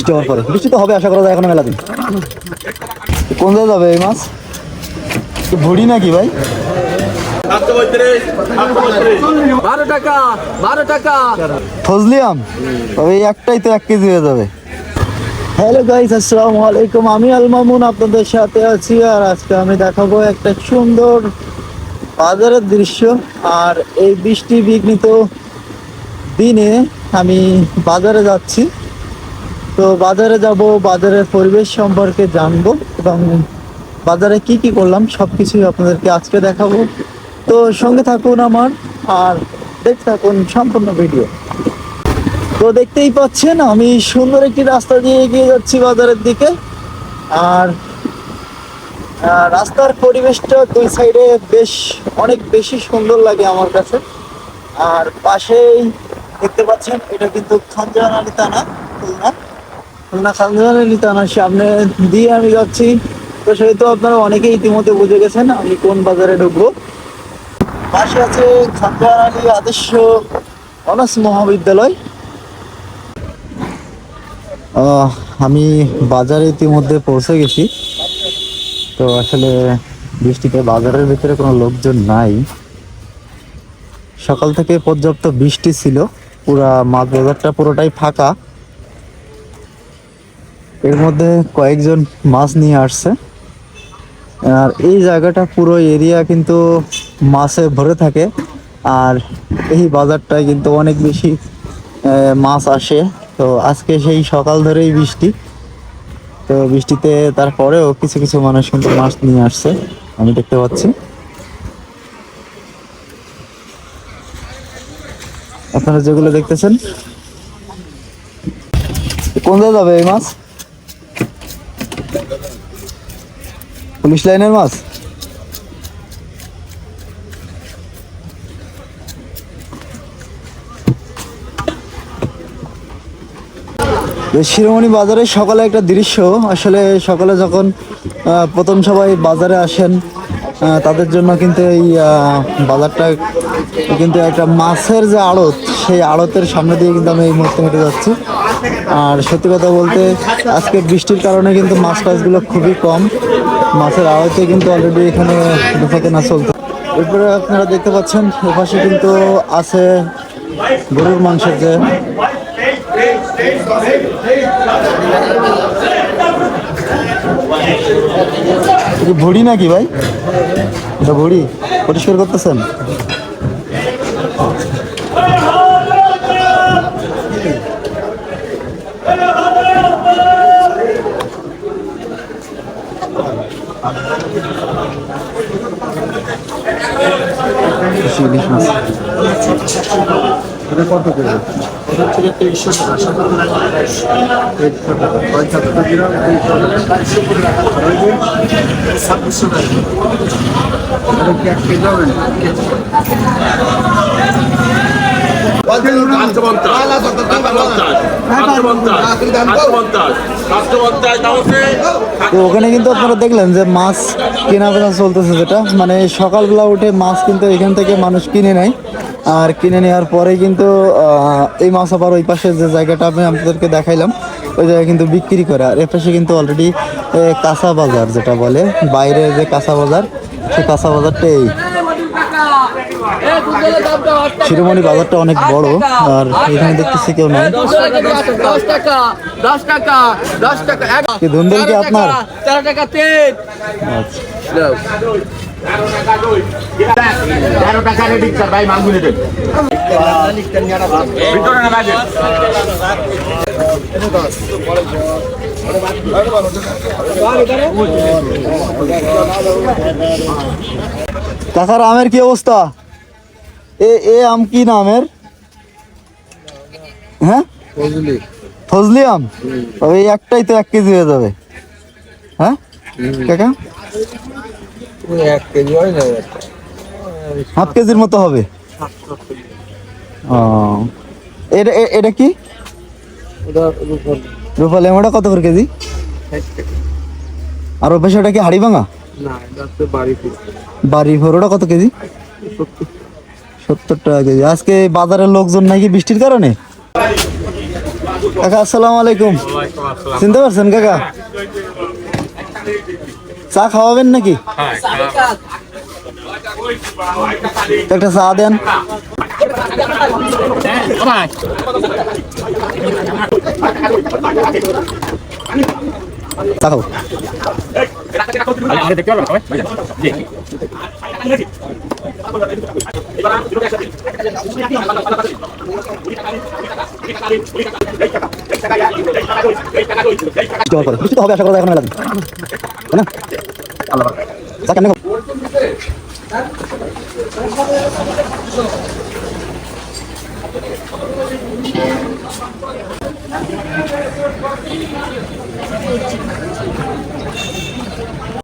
বৃষ্টি হওয়ার পরে। বৃষ্টি তো হবে আশা করা যায় এখনো মেলা দিন। কোন জায়গায় যাবে এই মাছ? ভুড়ি নাকি ভাই? 12 টাকা 12 টাকা ফজলিয়াম, তবে এই একটাই তো 1 কেজি হয়ে যাবে। হ্যালো গাইস, আসসালামু আলাইকুম। আমি আল মামুন আপনাদের সাথে আছি। আর আজকে আমি দেখাবো একটা সুন্দর বাজারের দৃশ্য। আর এই বৃষ্টি বিঘ্নিত দিনে আমি বাজারে যাচ্ছি। তো বাজারে যাব, বাজারের পরিবেশ সম্পর্কে জানবো এবং বাজারে কি কি করলাম সবকিছুই আপনাদেরকে আজকে দেখাবো। তো সঙ্গে থাকুন আমার, আর দেখতে থাকুন সম্পূর্ণ ভিডিও। তো দেখতেই পাচ্ছেন আমি সুন্দর একটি রাস্তা দিয়ে এগিয়ে যাচ্ছি বাজারের দিকে। আর রাস্তার পরিবেশটা দুই সাইডে অনেক বেশি সুন্দর লাগে আমার কাছে। আর পাশেই দেখতে পাচ্ছেন এটা কিন্তু খানজাহান আলী থানা, খুলনা খানজাহান আলী থানার সামনে দিয়ে আমি যাচ্ছি। তো সেহেতু আপনারা অনেকেই ইতিমধ্যে বুঝে গেছেন আমি কোন বাজারে ঢুকবো। পাশে আছে খানজাহান আলী আদর্শ অনার্স মহাবিদ্যালয়। আমি বাজারে ইতিমধ্যে পৌঁছে গেছি। তো আসলে বৃষ্টিতে বাজারের ভিতরে কোনো লোকজন নাই। সকাল থেকে পর্যাপ্ত বৃষ্টি ছিল, পুরা মাছ বাজারটা পুরোটাই ফাঁকা। এর মধ্যে কয়েকজন মাছ নিয়ে আসছে। আর এই জায়গাটা পুরো এরিয়া কিন্তু মাছে ভরে থাকে। আর এই বাজারটায় কিন্তু অনেক বেশি মাছ আসে। তো আজকে সেই সকাল ধরেই বৃষ্টি। তো বৃষ্টিতে তারপরেও কিছু কিছু মানুষ কিন্তু মাছ নিয়ে আসছে, আমি দেখতে পাচ্ছি। আপনারা যেগুলো দেখতেছেন, কোন জায়গায় যাবে এই মাছ? পুলিশ লাইনের মাছ। শিরোমণি বাজারে সকালে একটা দৃশ্য, আসলে সকালে যখন প্রথম সবাই বাজারে আসেন তাদের জন্য কিন্তু এই বাজারটা কিন্তু একটা মাছের যে আড়ত, সেই আড়তের সামনে দিয়ে কিন্তু আমি এই মুহূর্তে হেঁটে যাচ্ছি। আর সত্যি কথা বলতে আজকে বৃষ্টির কারণে কিন্তু মাছ টাছগুলো খুবই কম। মাছের আড়তে কিন্তু অলরেডি এখানে বেচাকেনা চলছে। এরপরে আপনারা দেখতে পাচ্ছেন এপাশে কিন্তু আছে গরুর মাংসের যে ভুড়ি নাকি ভাই? এটা ভুড়ি পরিষ্কার করতেছেন? ইলিশ মাছ কত করে? তো ওখানে কিন্তু আপনারা দেখলেন যে মাছ কেনা বেচা চলতেছে, যেটা মানে সকালবেলা উঠে মাছ কিন্তু এখান থেকে মানুষ কিনে নেয়। আর কিনে নেওয়ার পরে কিন্তু এই মাছ আবার ওই পাশে যে জায়গাটা আমি আপনাদেরকে দেখাইলাম ওই জায়গায় কিন্তু বিক্রি করে। আর এর পাশে কিন্তু অলরেডি কাঁচা বাজার যেটা বলে, বাইরে যে কাঁচা বাজার, সেই কাঁচা বাজারটা এই শিরোমণি বাজারটা অনেক বড়। আর এখানে দেখতেছি কেউ নাই। ধুন্দুল কি আপনার? কাকার আমের কি অবস্থা? এ আম কি নামের? হ্যাঁ, ফজলি আম। এই একটাই তো 1 কেজি হয়ে যাবে। হ্যাঁ কাকা, 1 কেজি হয় না, 1/2 কেজির মতো হবে। এটা কি? রূপালি আম। ওটা কত করে কেজি? আর ওই পাশে ওটা কি হাড়ি ভাঙা? বাড়ি ভোর। ওটা কত কেজি? 70 টাকা কেজি। আজকে বাজারের লোকজন নাকি বৃষ্টির কারণে কাকা আসসালামু আলাইকুম। চিনতে পারছেন কাকা? চা খাওয়াবেন নাকি? একটা চা দেন। চা খাও। জল করে বৃষ্টি তো হবে আশা করা যায় এখন মেলা দিন, তাই না? চা কেমনে খাবো?